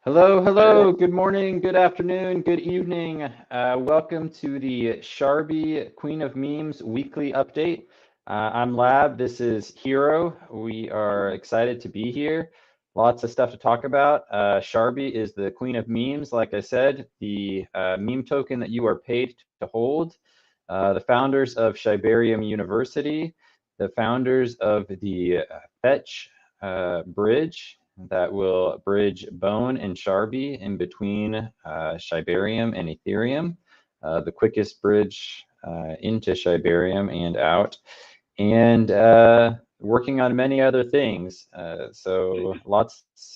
Hello, hello, good morning, good afternoon, good evening. Welcome to the Sharbi Queen of Memes weekly update. I'm Lab, this is Hero. We are excited to be here. Lots of stuff to talk about. Sharbi is the Queen of Memes, like I said, the meme token that you are paid to hold. The founders of Shibarium University, the founders of the Fetch bridge that will bridge Bone and Sharbi in between Shibarium and Ethereum, the quickest bridge into Shibarium and out, and working on many other things. So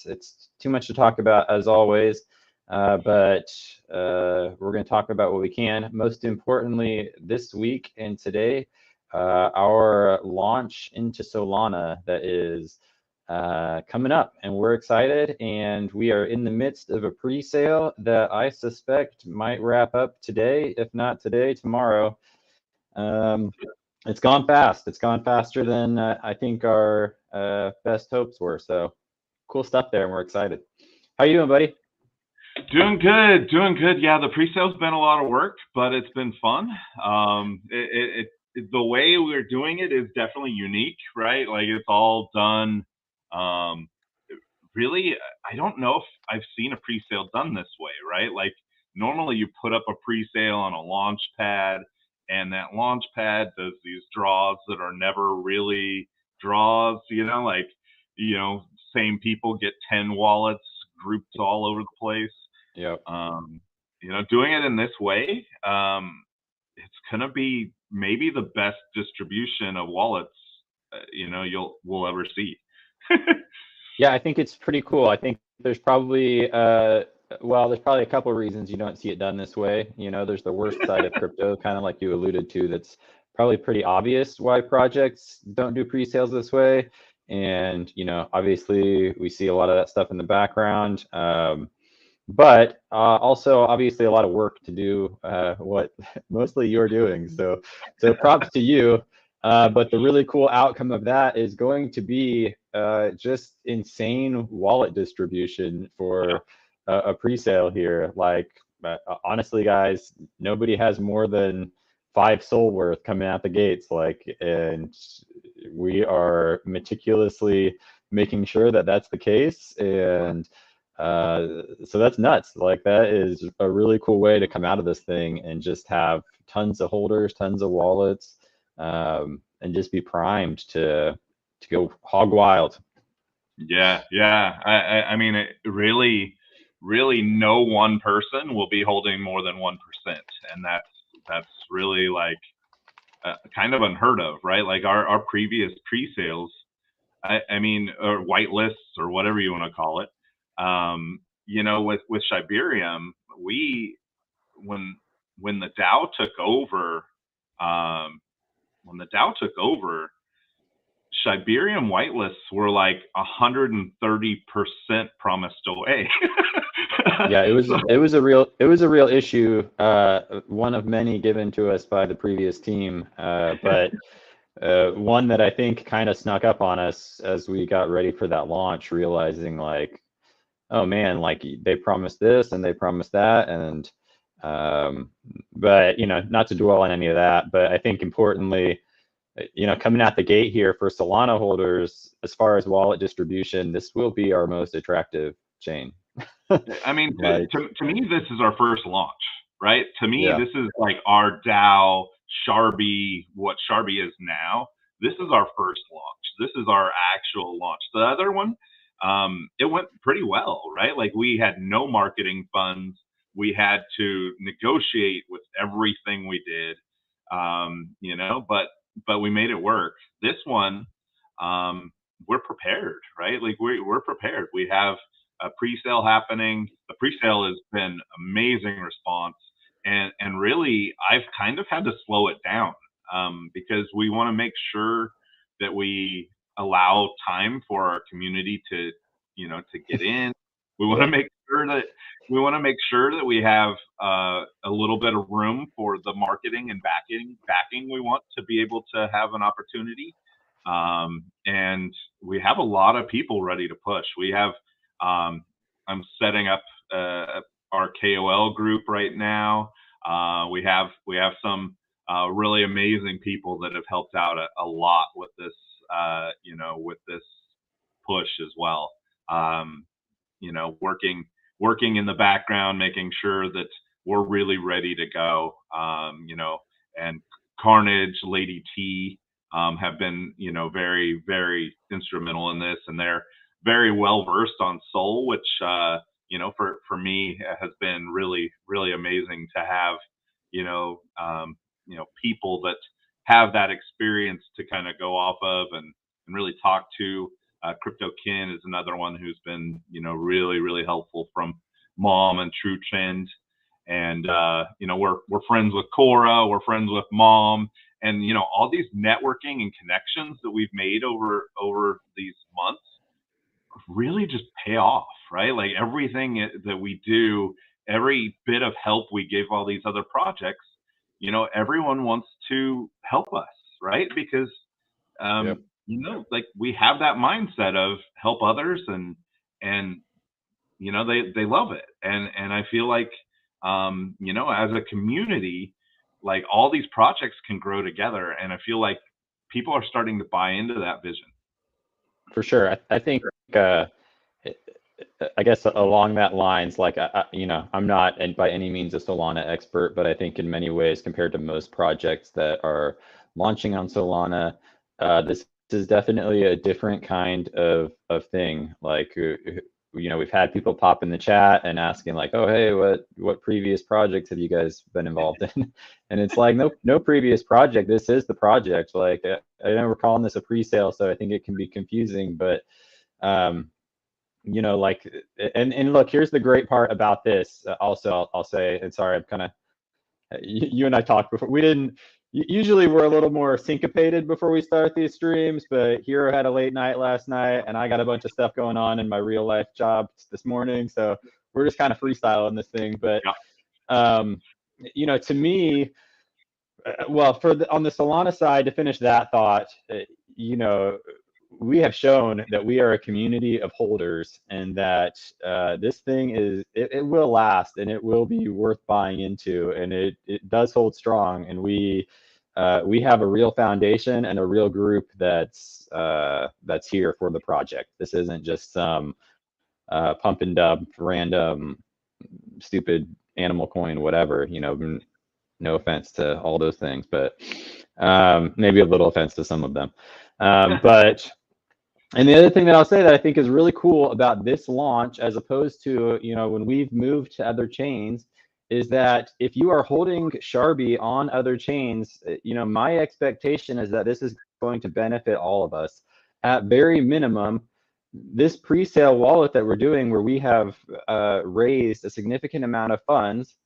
it's too much to talk about as always, but we're going to talk about what we can. Most importantly, this week and today, our launch into Solana that is coming up, and we're excited, and we are in the midst of a pre-sale that I suspect might wrap up today, if not today, tomorrow. It's gone fast. It's gone faster than I think our best hopes were. So cool stuff there, and we're excited. How you doing, buddy? Doing good, doing good. Yeah, the pre-sale's been a lot of work, but it's been fun. The way we're doing it is definitely unique, right? Like it's all done. Um, really, I don't know if I've seen a pre-sale done this way, right? Like normally you put up a pre-sale on a launch pad, and that launch pad does these draws that are never really draws. Like you know, same people get 10 wallets grouped all over the place. Yep. Doing it in this way, it's gonna be maybe the best distribution of wallets, we'll ever see. Yeah, I think it's pretty cool. I think there's probably there's probably a couple of reasons you don't see it done this way. There's the worst side of crypto, kind of like you alluded to, that's probably pretty obvious why projects don't do pre-sales this way. And, obviously we see a lot of that stuff in the background. But also obviously a lot of work to do what mostly you're doing. So props to you. But the really cool outcome of that is going to be just insane wallet distribution for a pre-sale here. Like honestly, guys, nobody has more than 5 SOL worth coming out the gates. And we are meticulously making sure that that's the case. And so that's nuts. Like that is a really cool way to come out of this thing and just have tons of holders, tons of wallets, and just be primed to go hog wild. Yeah, yeah. I mean, it really, really, no one person will be holding more than 1%, and that's really like kind of unheard of, right? Like our previous pre-sales, I mean, or white lists or whatever you want to call it. With Shibarium, we when when the DAO took over, um, when the DAO took over, Shibarium whitelists were like 130% promised away. Yeah, it was So, it was a real issue, one of many given to us by the previous team, but one that I think kind of snuck up on us as we got ready for that launch, realizing like, oh man, like they promised this and they promised that, and um, but not to dwell on any of that, but I think importantly, coming out the gate here for Solana holders, as far as wallet distribution, this will be our most attractive chain. I mean, Like, to me, this is our first launch, right? To me, yeah, this is like our DAO Sharbi, what Sharbi is now. This is our first launch. This is our actual launch. The other one, it went pretty well, right? Like we had no marketing funds. We had to negotiate with everything we did, but we made it work. This one, we're prepared, right? Like we're prepared. We have a pre-sale happening. The pre-sale has been amazing response, and really I've kind of had to slow it down because we want to make sure that we allow time for our community to get in. We want to yeah, make sure that we have a little bit of room for the marketing and backing we want to be able to have an opportunity. And we have a lot of people ready to push. We have setting up our KOL group right now. We have some really amazing people that have helped out a lot with this, with this push as well. Working in the background, making sure that we're really ready to go. And Carnage, Lady T, have been, very, very instrumental in this, and they're very well versed on Soul, which, for me has been really, really amazing to have, people that have that experience to kind of go off of and really talk to. Crypto Kin is another one who's been, really, really helpful from Mom and True Trend. And, we're friends with Cora, we're friends with Mom, and, all these networking and connections that we've made over these months really just pay off, right? Like everything that we do, every bit of help we give all these other projects, everyone wants to help us, right? Because, Yep. like we have that mindset of help others, and they love it, and I feel like as a community, like all these projects can grow together, and I feel like people are starting to buy into that vision. For sure. I think I guess along that lines, like I'm not by any means a Solana expert, but I think in many ways, compared to most projects that are launching on Solana, this is definitely a different kind of thing. Like we've had people pop in the chat and asking like, oh hey, what previous projects have you guys been involved in? And it's like no previous project. This is the project. Like I know we're calling this a pre-sale, so I think it can be confusing, but like, and look, here's the great part about this. Also, I'll say, and sorry, I'm kind of, you and I talked before. We didn't, usually we're a little more syncopated before we start these streams, but Hero had a late night last night, and I got a bunch of stuff going on in my real life job this morning. So we're just kind of freestyling this thing. But, to me, well, on the Solana side, to finish that thought, we have shown that we are a community of holders, and that this thing it will last, and it will be worth buying into, and it does hold strong, and we have a real foundation and a real group that's here for the project. This isn't just some pump and dump random stupid animal coin, whatever. No offense to all those things, but maybe a little offense to some of them. But and the other thing that I'll say that I think is really cool about this launch, as opposed to when we've moved to other chains, is that if you are holding Sharbi on other chains, my expectation is that this is going to benefit all of us. At very minimum, this pre-sale wallet that we're doing, where we have raised a significant amount of funds,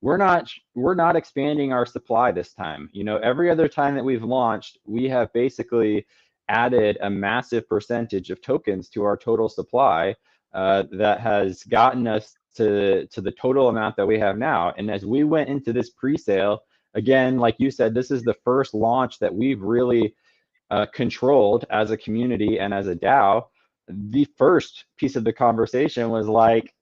we're not expanding our supply this time. Every other time that we've launched, we have basically added a massive percentage of tokens to our total supply that has gotten us to the total amount that we have now. And as we went into this pre-sale, again, like you said, this is the first launch that we've really controlled as a community and as a DAO. The first piece of the conversation was like,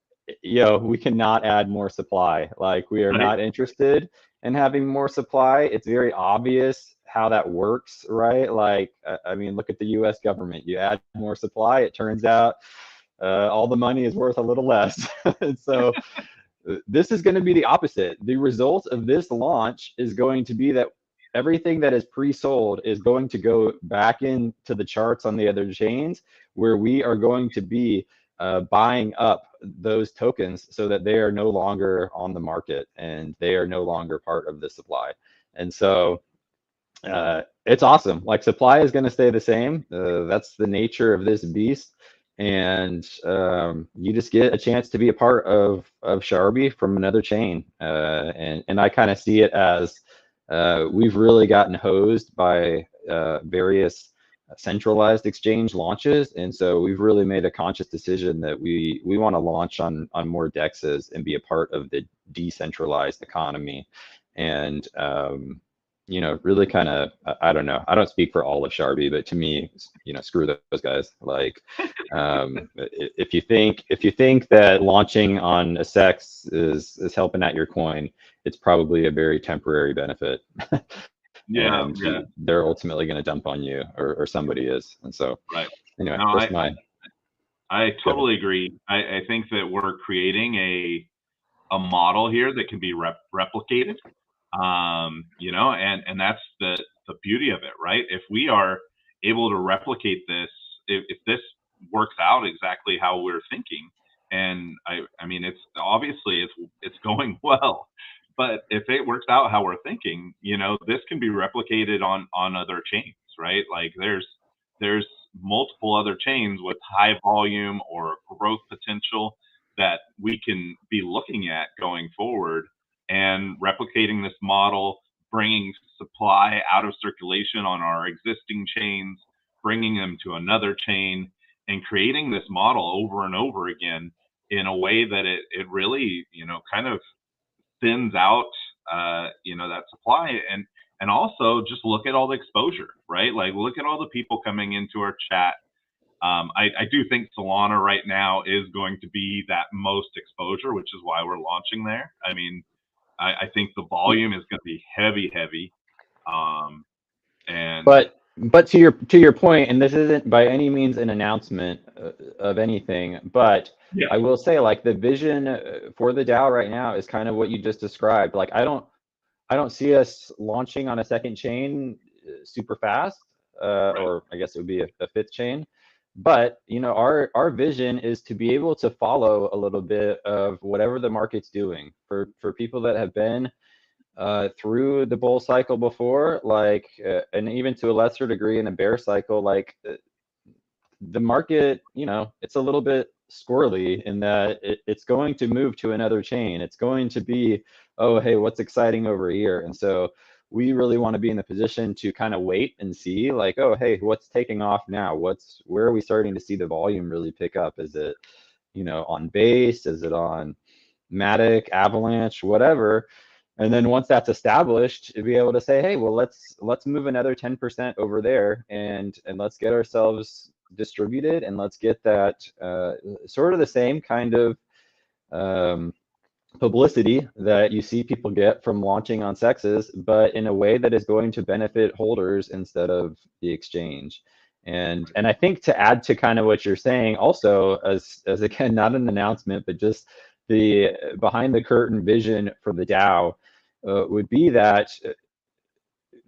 we cannot add more supply. Like, we are not interested in having more supply. It's very obvious how that works, right? Like, I mean, look at the US government. You add more supply, it turns out all the money is worth a little less. And so this is going to be the opposite. The result of this launch is going to be that everything that is pre-sold is going to go back into the charts on the other chains, where we are going to be buying up those tokens so that they are no longer on the market and they are no longer part of the supply. And so it's awesome. Like, supply is going to stay the same. That's the nature of this beast. And you just get a chance to be a part of Sharbi from another chain. And I kind of see it as we've really gotten hosed by various centralized exchange launches, and so we've really made a conscious decision that we want to launch on more dexes and be a part of the decentralized economy. And really kind of, I don't know. I don't speak for all of Sharbi, but to me, screw those guys. Like, if you think that launching on a SEX is helping out your coin, it's probably a very temporary benefit. Yeah, And yeah, they're ultimately going to dump on you, or somebody is. And so right. anyway, No, that's my I go ahead. totally agree. I think that we're creating a model here that can be replicated. And that's the beauty of it, right? If we are able to replicate this, if this works out exactly how we're thinking, and I mean, it's obviously it's going well, but if it works out how we're thinking, this can be replicated on other chains, right? Like there's multiple other chains with high volume or growth potential that we can be looking at going forward, and replicating this model, bringing supply out of circulation on our existing chains, bringing them to another chain, and creating this model over and over again in a way that it really, kind of thins out, that supply. And also just look at all the exposure, right? Like look at all the people coming into our chat. I do think Solana right now is going to be that most exposure, which is why we're launching there. I mean, I think the volume is going to be heavy. Um, and But to your point, and this isn't by any means an announcement of anything, but yeah, I will say, like, the vision for the DAO right now is kind of what you just described. Like, I don't see us launching on a second chain super fast, right, or I guess it would be a fifth chain. But our vision is to be able to follow a little bit of whatever the market's doing for people that have been through the bull cycle before, like, and even to a lesser degree in a bear cycle, like, the market, it's a little bit squirrely in that it's going to move to another chain. It's going to be, oh, hey, what's exciting over here? And so we really want to be in the position to kind of wait and see, like, oh, hey, what's taking off now? Where are we starting to see the volume really pick up? Is it, on base? Is it on Matic, Avalanche, whatever? And then once that's established, to be able to say, hey, well, let's move another 10% over there, and let's get ourselves distributed, and let's get that sort of the same kind of um, publicity that you see people get from launching on sexes, but in a way that is going to benefit holders instead of the exchange. And I think, to add to kind of what you're saying, also, as again, not an announcement, but just the behind the curtain vision for the DAO, would be that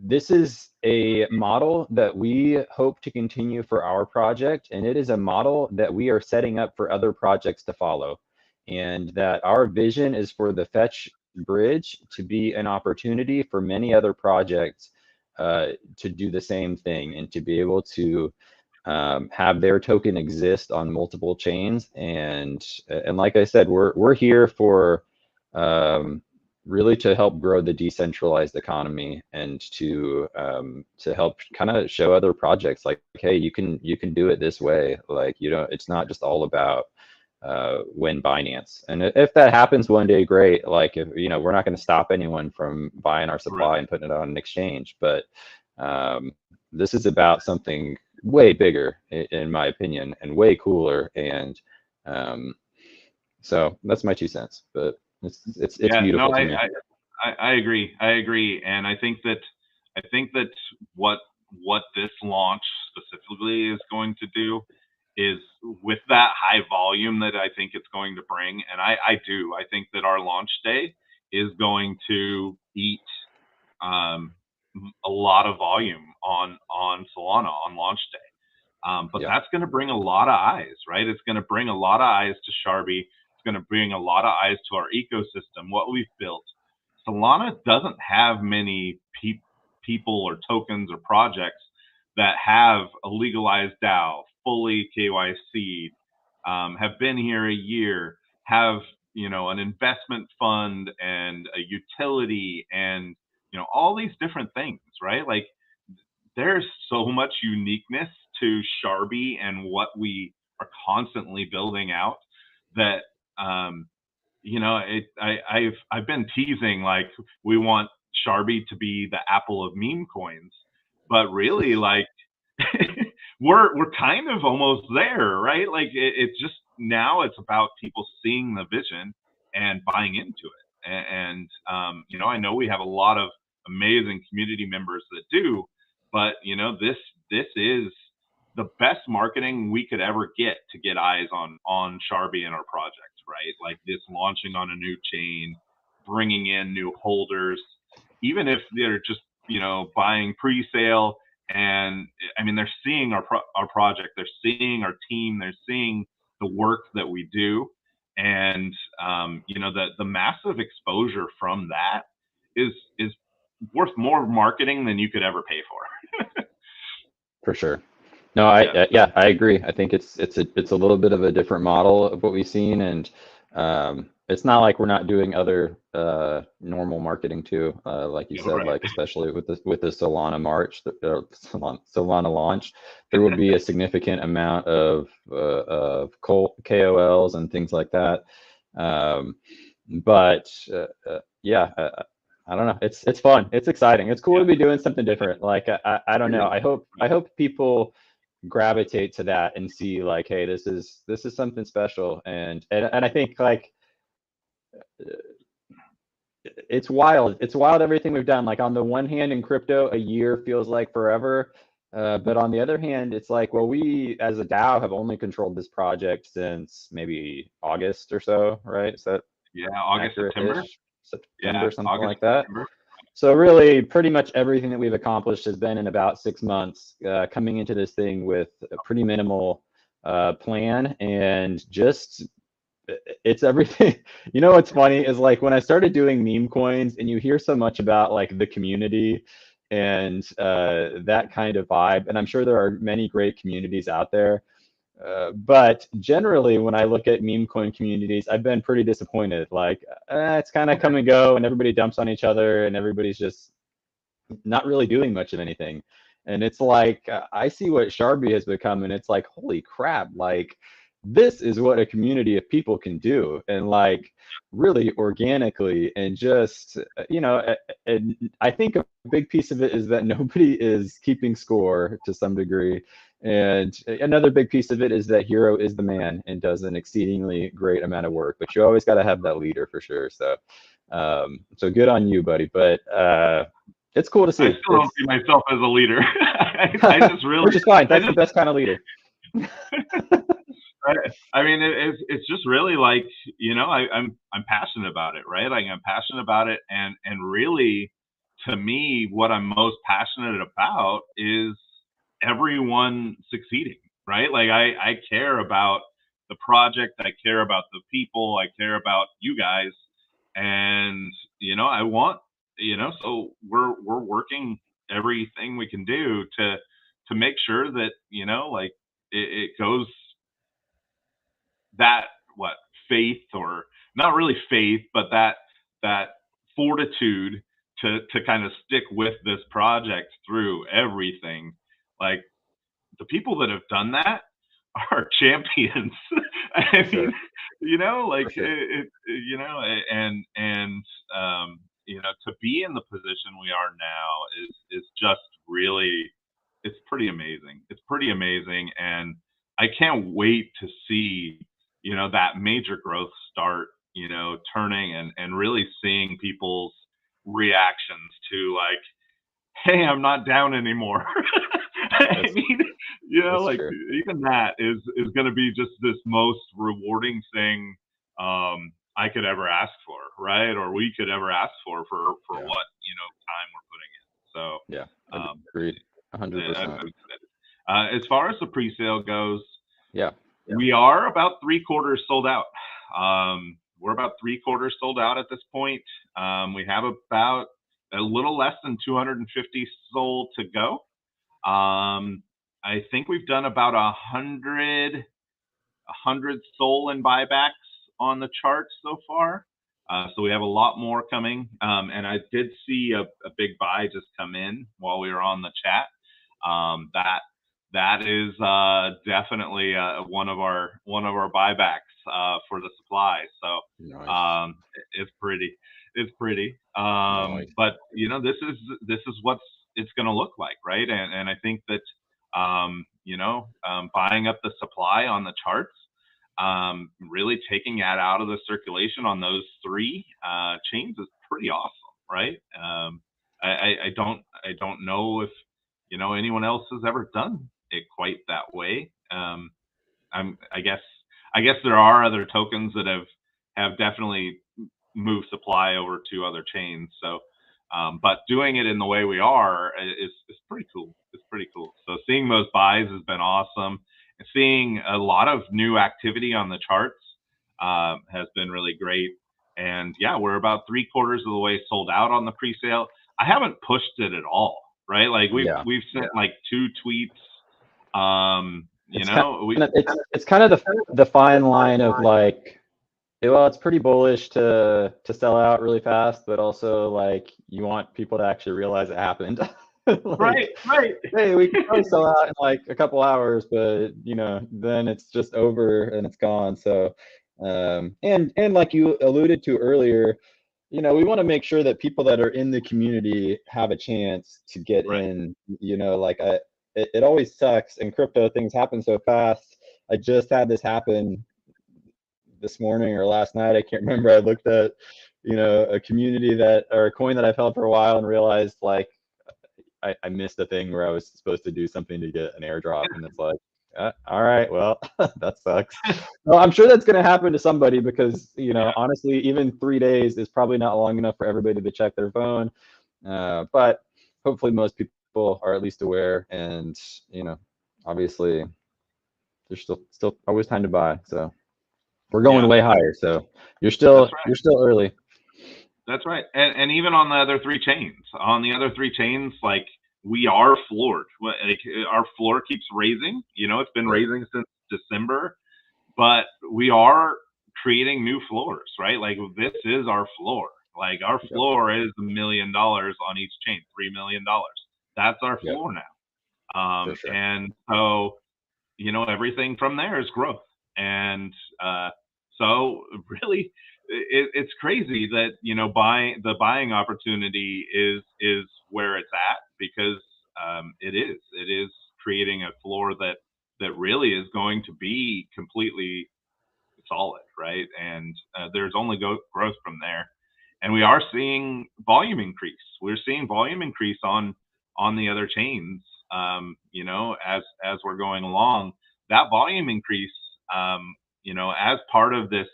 this is a model that we hope to continue for our project, and it is a model that we are setting up for other projects to follow. And that our vision is for the Fetch bridge to be an opportunity for many other projects to do the same thing, and to be able to have their token exist on multiple chains. And like I said, we're here for um, really to help grow the decentralized economy, and to help kind of show other projects, like, hey, you can do it this way. Like, it's not just all about when Binance. And if that happens one day, great. Like, if we're not going to stop anyone from buying our right. supply and putting it on an exchange, but this is about something way bigger, in my opinion, and way cooler. And um, so that's my 2 cents, but it's Yeah, no, beautiful to me. I agree. I agree. And I think that what this launch specifically is going to do is, with that high volume that I think it's going to bring, and I think that our launch day is going to eat um, a lot of volume on Solana on launch day. But Yeah. that's going to bring a lot of eyes, right? It's going to bring a lot of eyes to Sharbi. It's going to bring a lot of eyes to our ecosystem, what we've built. Solana doesn't have many people or tokens or projects that have a legalized DAO, fully KYC, have been here a year, have an investment fund and a utility, and all these different things, right? Like, there's so much uniqueness to Sharbi and what we are constantly building out that I've been teasing, like, we want Sharbi to be the Apple of meme coins, but really, like, we're kind of almost there, right? Like, it's just now it's about people seeing the vision and buying into it. And you know, I know we have a lot of amazing community members that do, but you know, this is the best marketing we could ever get to get eyes on Sharbi and our project, right? Like this launching on a new chain, bringing in new holders, even if they're just, you know, buying pre-sale. And I mean, they're seeing our project, they're seeing our team, they're seeing the work that we do, and you know, the massive exposure from that is worth more marketing than you could ever pay for. For sure. No, yeah, I agree. I think it's a little bit of a different model of what we've seen, and it's not like we're not doing other normal marketing too, like you said, Right. like especially with the Solana March, Solana launch, there will be a significant amount of KOLs and things like that. But yeah, I don't know. It's fun. It's exciting. It's cool to be doing something different. Like I don't know. I hope people gravitate to that and see like, hey, this is something special. And I think like it's wild. It's wild everything we've done. Like on the one hand, in crypto, a year feels like forever. But on the other hand, it's like, well, we as a DAO have only controlled this project since maybe August or so, right? Is that Yeah, August, September. accurate-ish? September, Yeah, something August, like that. September. So really, pretty much everything that we've accomplished has been in about 6 months, coming into this thing with a pretty minimal plan, and just it's everything. You know what's funny is like when I started doing meme coins, and you hear so much about like the community and that kind of vibe, and I'm sure there are many great communities out there. But generally, when I look at meme coin communities, I've been pretty disappointed. Like, it's kind of come and go, and everybody dumps on each other, and everybody's just not really doing much of anything. And it's like, I see what Sharbi has become, and it's like, holy crap, like, this is what a community of people can do. And like, really organically, and just, and I think a big piece of it is that nobody is keeping score to some degree. And another big piece of it is that Hero is the man and does an exceedingly great amount of work, but you always got to have that leader for sure. So, so good on you, buddy. But it's cool to see. I still don't see myself as a leader. I just really, which is fine. That's the best kind of leader. I mean, it's just really like, you know, I'm passionate about it, right? Like I'm passionate about it, and really, to me, what I'm most passionate about is everyone succeeding, right? Like I care about the project, I care about the people, I care about you guys, and you know, I want, you know, so we're working everything we can do to make sure that, you know, like it goes that, what, faith, or not really faith, but that fortitude to kind of stick with this project through everything. Like the people that have done that are champions. I Sure. mean, you know, like sure. you know, and you know, to be in the position we are now is just really, it's pretty amazing. It's pretty amazing, and I can't wait to see, you know, that major growth start, you know, turning, and really seeing people's reactions to like, hey, I'm not down anymore. I mean, you know, like True. even that is going to be just this most rewarding thing I could ever ask for, right? Or we could ever ask for Yeah. what, you know, time we're putting in. So Yeah. um, Agreed. I'm 100%. excited. As far as the pre-sale goes, Yeah. we are about 3/4 sold out. We're about 3/4 sold out at this point. We have about a little less than 250 sold to go. I think we've done about 100 sold and buybacks on the chart so far. So we have a lot more coming. And I did see a big buy just come in while we were on the chat. That is definitely one of our buybacks for the supply. So Nice. it's pretty. it's pretty. Right. But you know, this is what it's going to look like, right? And I think that buying up the supply on the charts, really taking that out of the circulation on those three chains is pretty awesome, right? I don't know if anyone else has ever done it quite that way. I guess there are other tokens that have definitely moved supply over to other chains. So, but doing it in the way we are is pretty cool. It's pretty cool. So seeing those buys has been awesome. And seeing a lot of new activity on the charts has been really great. And yeah, we're about 3/4 of the way sold out on the pre-sale. I haven't pushed it at all, right? Like we've sent like 2 tweets. It's kind of the fine line of like, well, it's pretty bullish to sell out really fast, but also like you want people to actually realize it happened. Right. Hey, we can probably sell out in like a couple hours, but then it's just over and it's gone. So, and like you alluded to earlier, we want to make sure that people that are in the community have a chance to get in. Like it always sucks in crypto. Things happen so fast. I just had this happen this morning or last night. I can't remember. I looked at, a community or a coin that I've held for a while and realized like I missed a thing where I was supposed to do something to get an airdrop, and it's like, all right, well, that sucks. Well, I'm sure that's going to happen to somebody because, honestly, even 3 days is probably not long enough for everybody to check their phone. But hopefully most people are at least aware, and, obviously there's still always time to buy. So we're going way higher. So you're still early. That's right. And even on the other 3 chains, like we are floored. Like our floor keeps raising. It's been raising since December, but we are creating new floors, right? Like this is our floor. Like our floor is $1 million on each chain, $3 million. That's our floor now. For sure. And so, everything from there is growth. And so really, it's crazy that the buying opportunity is where it's at, because it is creating a floor that really is going to be completely solid, right? And there's only growth from there. And we are seeing volume increase. We're seeing volume increase on the other chains. As we're going along, that volume increase, as part of this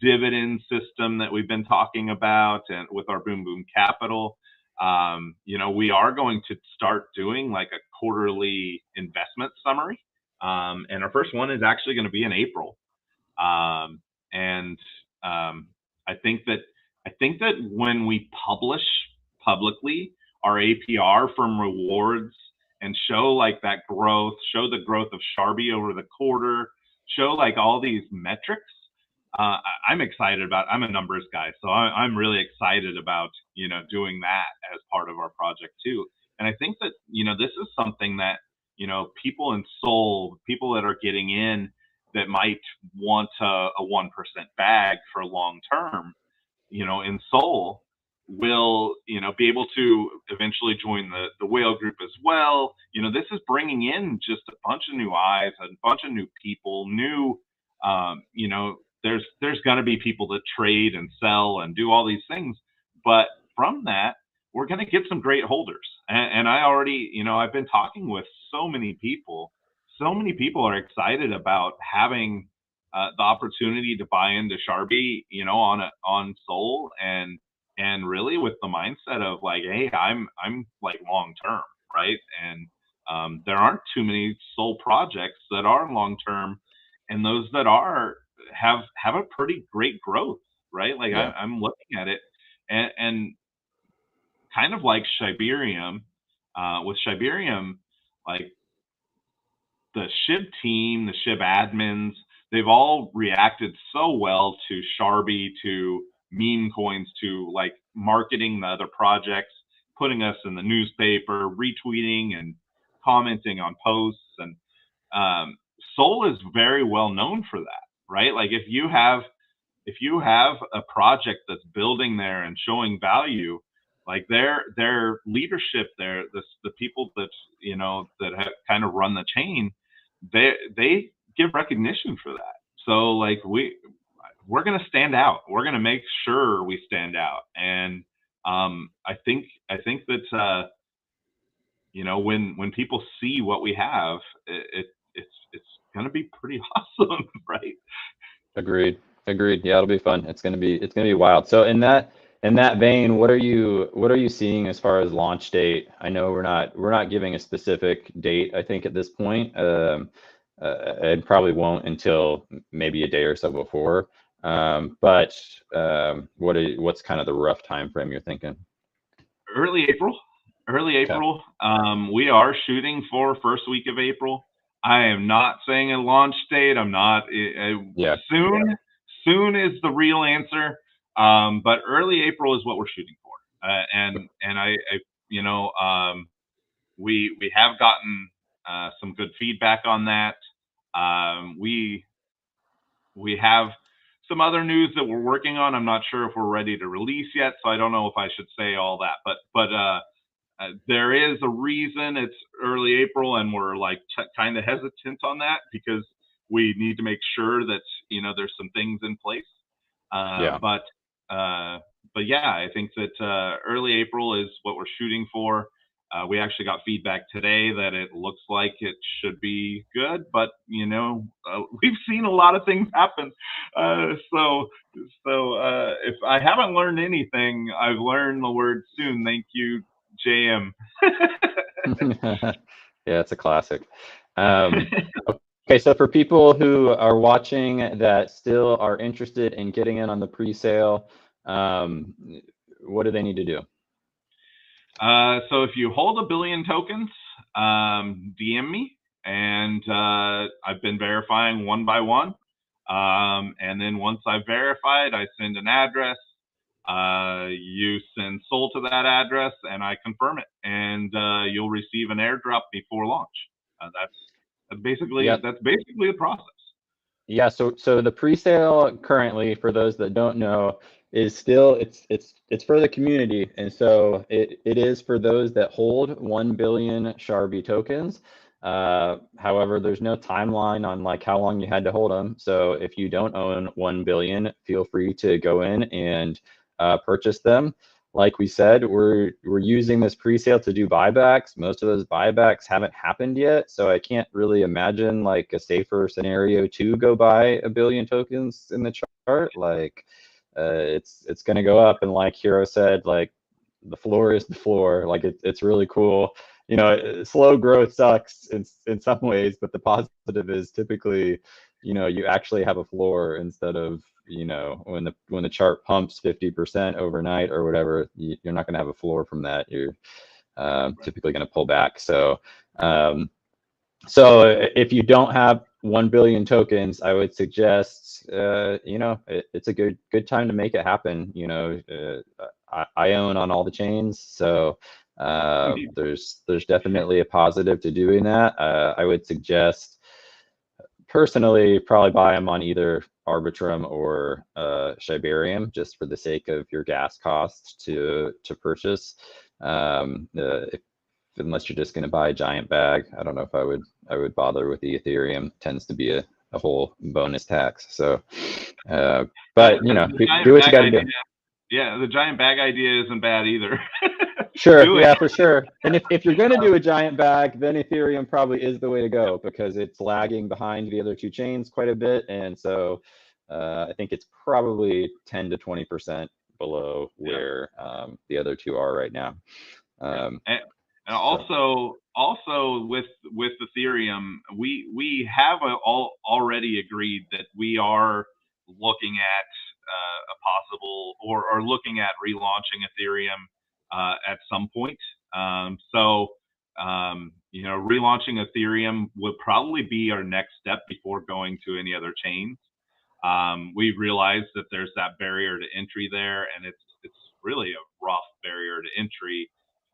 dividend system that we've been talking about, and with our Boom Boom Capital, we are going to start doing like a quarterly investment summary. And our first one is actually going to be in April. And I think that when we publish publicly our APR from rewards and show like that growth, show the growth of Sharbi over the quarter, show like all these metrics, I'm excited about. I'm a numbers guy, so I'm really excited about doing that as part of our project too. And I think that this is something that people in Sol, people that are getting in, that might want a 1% bag for long term, in Sol, will be able to eventually join the whale group as well. This is bringing in just a bunch of new eyes, a bunch of new people, there's going to be people that trade and sell and do all these things, but from that we're going to get some great holders. And I already, I've been talking with so many people. So many people are excited about having the opportunity to buy into Sharbi, on Sol, and really with the mindset of like, hey, I'm like long term, right? And there aren't too many Sol projects that are long term, and those that are have a pretty great growth, right? Like I'm looking at it, and kind of like Shibarium, with Shibarium, like the SHIB team, the SHIB admins, they've all reacted so well to Sharbi, to meme coins, to like marketing the other projects, putting us in the newspaper, retweeting and commenting on posts. And Sol is very well known for that, right? Like if you have if you have a project that's building there and showing value, like their leadership there, the people that that have kind of run the chain, they give recognition for that. So like we're going to stand out. We're going to make sure we stand out. And I think that when people see what we have, it's going to be pretty awesome, right? Agreed. Agreed. Yeah, it'll be fun. It's gonna be wild. So in that vein, what are you seeing as far as launch date? I know we're not giving a specific date, I think, at this point. And probably won't until maybe a day or so before. But what's kind of the rough time frame you're thinking? Early April. Early Okay. April. We are shooting for first week of April. I am not saying a launch date. I'm not. Yeah. Soon, soon is the real answer. But early April is what we're shooting for. And I you know, we have gotten some good feedback on that. We have some other news that we're working on. I'm not sure if we're ready to release yet, so I don't know if I should say all that. But there is a reason it's early April, and we're like kind of hesitant on that because we need to make sure that there's some things in place. Uh, Yeah. but uh, but yeah, I think that early April is what we're shooting for. We actually got feedback today that it looks like it should be good, but we've seen a lot of things happen. So if I haven't learned anything, I've learned the word soon. Thank you, JM. Yeah, it's a classic. Um, okay, so for people who are watching that still are interested in getting in on the pre-sale, um, what do they need to do? So if you hold 1 billion tokens, DM me, and I've been verifying one by one. And then once I've verified, I send an address. You send sold to that address, and I confirm it, and you'll receive an airdrop before launch. That's basically Yeah, the process. yeah. So the pre-sale currently, for those that don't know, is still it's for the community, and so it is for those that hold 1 billion Sharbi tokens. However, there's no timeline on like how long you had to hold them. So if you don't own 1 billion, feel free to go in and purchase them. Like we said, we're using this pre-sale to do buybacks. Most of those buybacks haven't happened yet, so I can't really imagine like a safer scenario to go buy 1 billion tokens in the chart. Like it's going to go up, and like Hero said, like the floor is the floor. Like it's really cool. Slow growth sucks in some ways, but the positive is typically, you actually have a floor instead of, when the chart pumps 50% overnight or whatever, you're not going to have a floor from that. You're typically going to pull back. So if you don't have 1 billion tokens, I would suggest, it's a good time to make it happen. I own on all the chains, so there's definitely a positive to doing that. I would suggest personally probably buy them on either Arbitrum or Shibarium, just for the sake of your gas costs to purchase. Unless you're just going to buy a giant bag, I don't know if I would bother with the Ethereum. It tends to be a whole bonus tax. So, but The giant do what you bag got to do. idea. Yeah, the giant bag idea isn't bad either. Sure, Do it. yeah, for sure. And if you're going to do a giant bag, then Ethereum probably is the way to go because it's lagging behind the other two chains quite a bit, and so I think it's probably 10 to 20% below Yeah. where the other two are right now. Yeah. Um, And so also with Ethereum, we have already agreed that we are looking at a possible or looking at relaunching Ethereum at some point. Relaunching Ethereum would probably be our next step before going to any other chains. We've realized that there's that barrier to entry there, and it's really a rough barrier to entry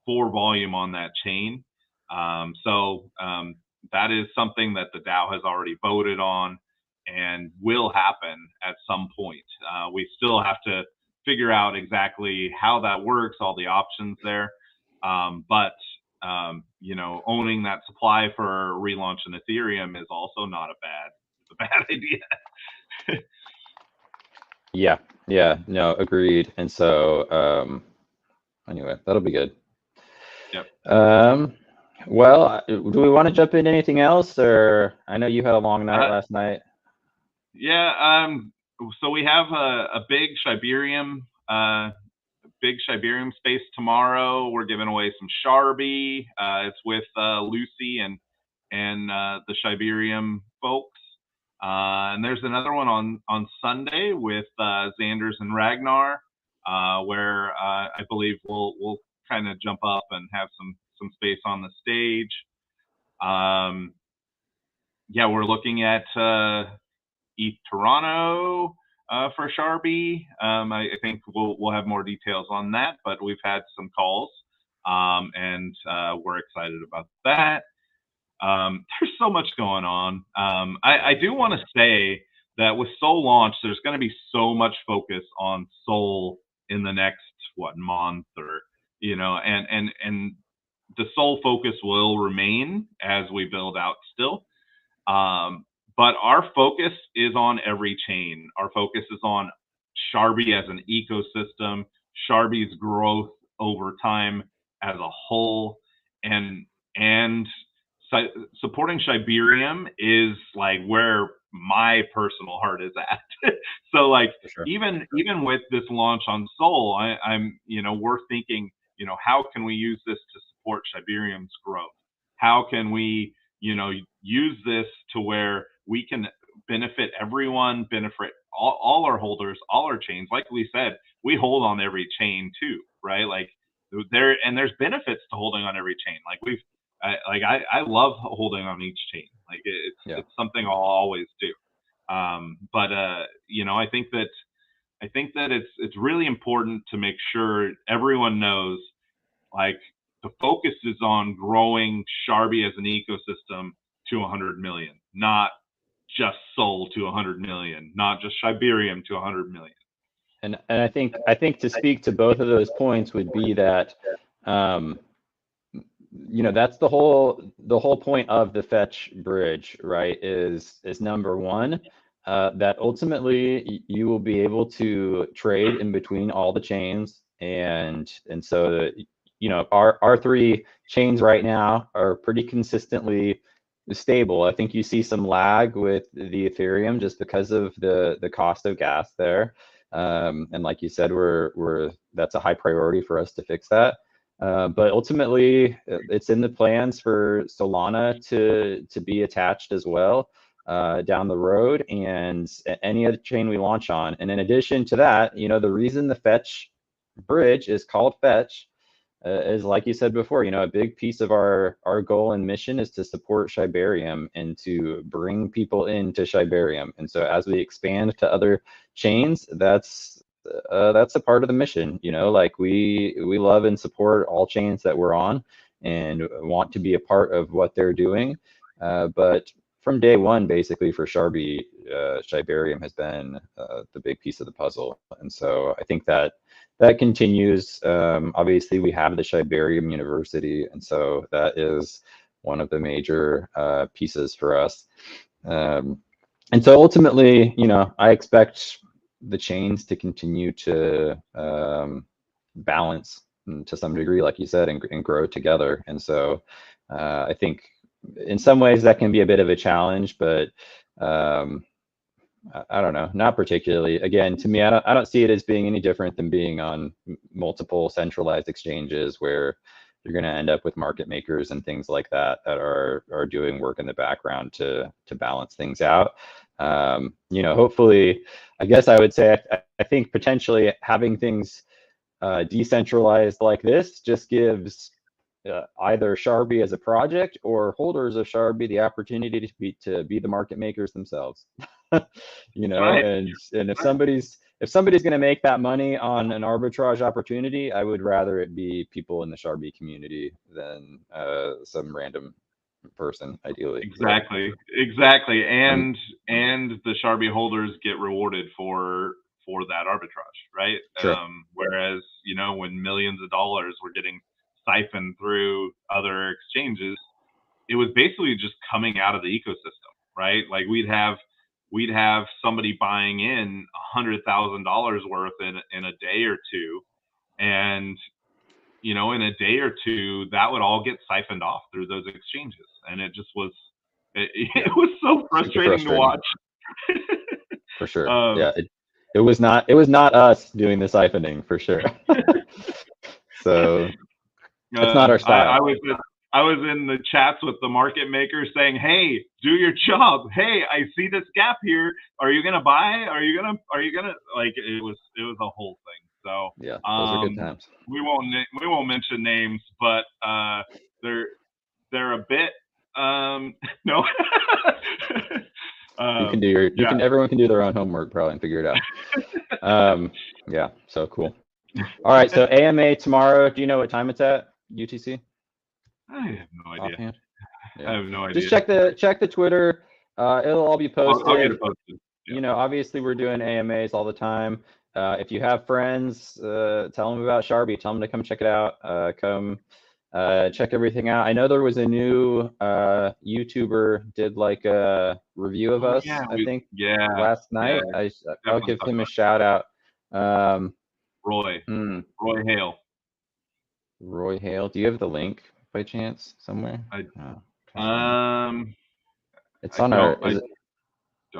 for volume on that chain. So that is something that the DAO has already voted on. and will happen at some point. We still have to figure out exactly how that works, all the options there. But you know, owning that supply for relaunch in Ethereum is also not a bad idea. Yeah, yeah, no, agreed. And so anyway, that'll be good. Yep. Well, do we want to jump into anything else, or I know you had a long night last night. Yeah. So we have a big Shibarium space tomorrow. We're giving away some Sharbi. It's with Lucy and the Shibarium folks. And there's another one on Sunday with Xanders and Ragnar, where I believe we'll kind of jump up and have some space on the stage. Yeah, we're looking at ETH Toronto for Sharbi. I think we'll have more details on that, but we've had some calls, and we're excited about that. There's so much going on. I do want to say that with Sol launch, there's going to be so much focus on Sol in the next month, or you know, and the Sol focus will remain as we build out still. But our focus is on every chain. Our focus is on Sharbi as an ecosystem, Sharbi's growth over time as a whole, and supporting Shibarium is like where my personal heart is at. So like Sure. even with this launch on Sol, I'm you know, we're thinking, you know, how can we use this to support Shibarium's growth? How can we, you know, use this to where we can benefit everyone, benefit all our holders, all our chains. Like we said, we hold on every chain too, right? Like there's benefits to holding on every chain. Like I love holding on each chain. Like it's something I'll always do. But you know, I think that it's really important to make sure everyone knows, like, the focus is on growing Sharbi as an ecosystem to 100 million, not just Sol to 100 million, not just Shibarium to 100 million. And I think to speak to both of those points would be that you know, that's the whole point of the fetch bridge, right? Is number one, that ultimately you will be able to trade in between all the chains, and so you know, our three chains right now are pretty consistently stable. I think you see some lag with the Ethereum just because of the cost of gas there, and like you said, that's a high priority for us to fix that. But ultimately, it's in the plans for Solana to be attached as well down the road, and any other chain we launch on. And in addition to that, you know, the reason the Fetch bridge is called Fetch is, like you said before, you know, a big piece of our goal and mission is to support Shibarium and to bring people into Shibarium. And so as we expand to other chains, that's a part of the mission. You know, like we love and support all chains that we're on and want to be a part of what they're doing. But from day one, basically, for Sharbi, Shibarium has been the big piece of the puzzle. And so I think that continues. Obviously, we have the Shibarium University, and so that is one of the major pieces for us. And so ultimately, you know, I expect the chains to continue to balance to some degree, like you said, and grow together. And so I think in some ways that can be a bit of a challenge, but I don't know, not particularly. Again, to me, I don't see it as being any different than being on multiple centralized exchanges where you're going to end up with market makers and things like that are doing work in the background to balance things out. You know, hopefully, I guess I would say I think potentially having things decentralized like this just gives either Sharbi as a project or holders of Sharbi the opportunity to be the market makers themselves. You know, Right. and if somebody's going to make that money on an arbitrage opportunity, I would rather it be people in the Sharbi community than some random person, ideally. Exactly. And and the Sharbi holders get rewarded for that arbitrage, right? Sure. Whereas, you know, when millions of dollars were getting siphoned through other exchanges, it was basically just coming out of the ecosystem, right? Like we'd have somebody buying in $100,000 worth in a day or two, and you know, in a day or two, that would all get siphoned off through those exchanges, and it just was it was so frustrating to watch. For sure. Yeah, it was not us doing the siphoning for sure. So it's not our style. I was in the chats with the market makers saying, "Hey, do your job. Hey, I see this gap here. Are you gonna buy? Are you gonna like?" It was a whole thing. So yeah, those are good times. We won't mention names, but they're a bit no. You can do everyone can do their own homework probably and figure it out. Yeah, so cool. All right, so AMA tomorrow. Do you know what time it's at? UTC? I have no idea. Offhand? Yeah. I have no idea. Just check the Twitter. It'll all be posted. I'll get it posted. Yeah. You know, obviously we're doing AMAs all the time. If you have friends, tell them about Sharbi. Tell them to come check it out. Come check everything out. I know there was a new YouTuber did like a review of us. Yeah, I think last night. Yeah, I'll give him a shout out. Roy Hale. Roy Hale. Do you have the link by chance somewhere? It's on our.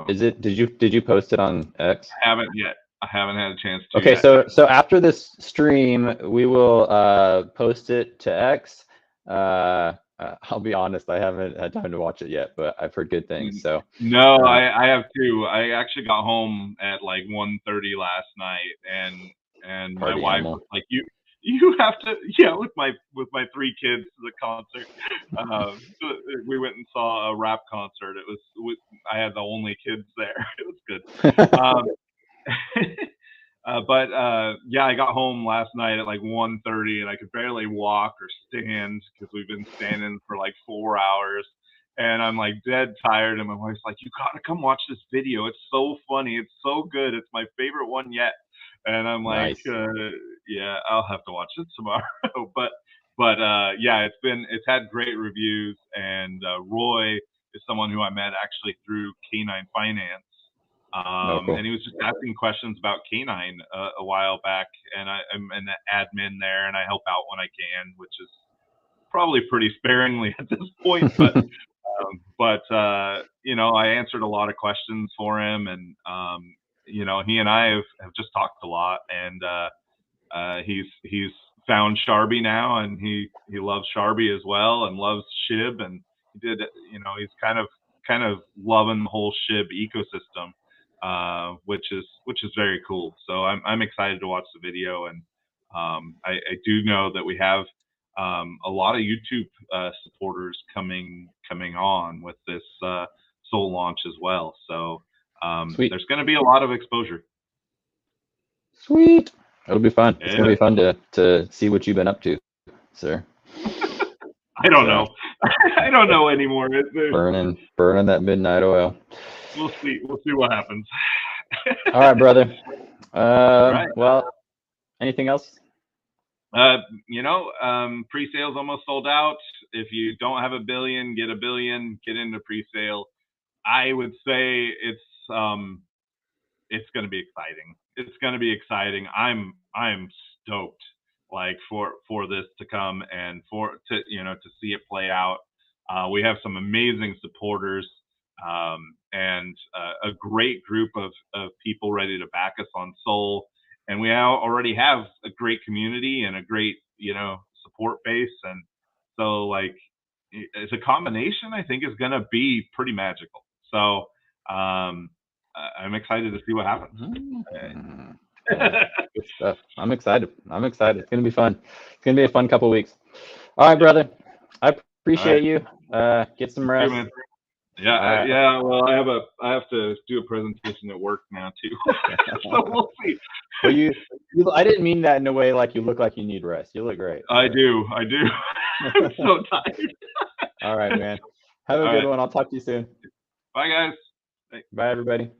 Did you post it on X? I haven't yet. I haven't had a chance to. Okay, so after this stream, we will post it to X. I'll be honest, I haven't had time to watch it yet, but I've heard good things. So no, I have too. I actually got home at like 1:30 last night, and my wife was like, "You have to," with my 3 kids to the concert. We went and saw a rap concert. I had the only kids there. It was good. But I got home last night at like 1:30, and I could barely walk or stand because we've been standing for like 4 hours, and I'm like dead tired. And my wife's like, "You gotta come watch this video. It's so funny. It's so good. It's my favorite one yet." And I'm like, "Yeah, I'll have to watch it tomorrow." but it's had great reviews, and Roy is someone who I met actually through Canine Finance. Cool. And he was just asking questions about Canine a while back, and I'm an admin there, and I help out when I can, which is probably pretty sparingly at this point. But you know, I answered a lot of questions for him, and you know, he and I have just talked a lot, and he's found Sharbi now, and he loves Sharbi as well, and loves SHIB, and he did, you know, he's kind of loving the whole SHIB ecosystem. Which is very cool. So I'm excited to watch the video, and I do know that we have a lot of YouTube supporters coming on with this Sol launch as well. So there's going to be a lot of exposure. Sweet. It'll be fun. Yeah. It's going to be fun to see what you've been up to, sir. I don't know. I don't know anymore. Burning that midnight oil. We'll see what happens. All right, brother. Well, anything else? You know, pre-sale's almost sold out. If you don't have $1 billion, get $1 billion, get into pre-sale. I would say it's going to be exciting. It's going to be exciting. I'm stoked, like for this to come, and to see it play out. We have some amazing supporters. And a great group of people ready to back us on Sol, and we already have a great community and a great support base, and so like it's a combination I think is going to be pretty magical. So I'm excited to see what happens. Good stuff. I'm excited. It's going to be fun. It's going to be a fun couple of weeks. All right, brother. I appreciate you. Get some rest. Yeah. Well, I have to do a presentation at work now too, so we'll see. Well, I didn't mean that in a way like you look like you need rest. You look great. I do. I'm so tired. All right, man. Have a good one. I'll talk to you soon. Bye, guys. Bye, everybody.